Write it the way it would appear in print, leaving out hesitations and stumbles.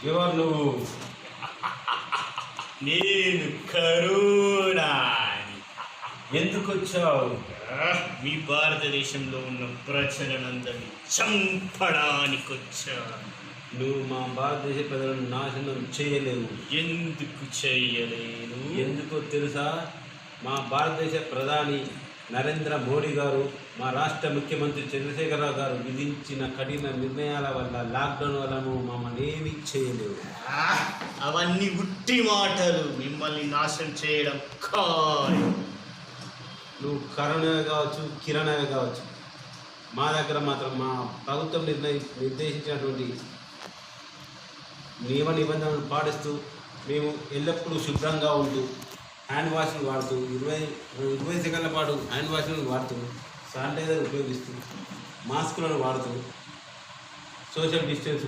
ఎవరు నువ్వు? నేను కరోనా. ఎందుకు వచ్చావు? మీ భారతదేశంలో ఉన్న ప్రజలనందరినీ చంపడానికి వచ్చాను. నువ్వు మా భారతదేశ ప్రజలను నాశనం చేయలేవు. ఎందుకు చెయ్యలేను? ఎందుకో తెలుసా? మా భారతదేశ ప్రధాని నరేంద్ర మోడీ గారు, మా రాష్ట్ర ముఖ్యమంత్రి చంద్రశేఖరరావు గారు విధించిన కఠిన నిర్ణయాల వల్ల, లాక్డౌన్ వల్ల నువ్వు మమ్మల్ని ఏమీ చేయలేవు. అవన్నీ ఉట్టి మాటలు. మిమ్మల్ని నాశనం చేయడం ఖాయం. నువ్వు కరోనా కావచ్చు, కిరణా కావచ్చు, మా దగ్గర మాత్రం మా ప్రభుత్వం నిర్దేశించినటువంటి నియమ నిబంధనలు పాటిస్తూ మేము ఎల్లప్పుడూ శుభ్రంగా ఉంటూ హ్యాండ్ వాషింగ్ వాడుతూ 20 సెకండ్ల పాటు హ్యాండ్ వాషింగ్ వాడుతూ శానిటైజర్ ఉపయోగిస్తూ మాస్కులను వాడుతూ సోషల్ డిస్టెన్స్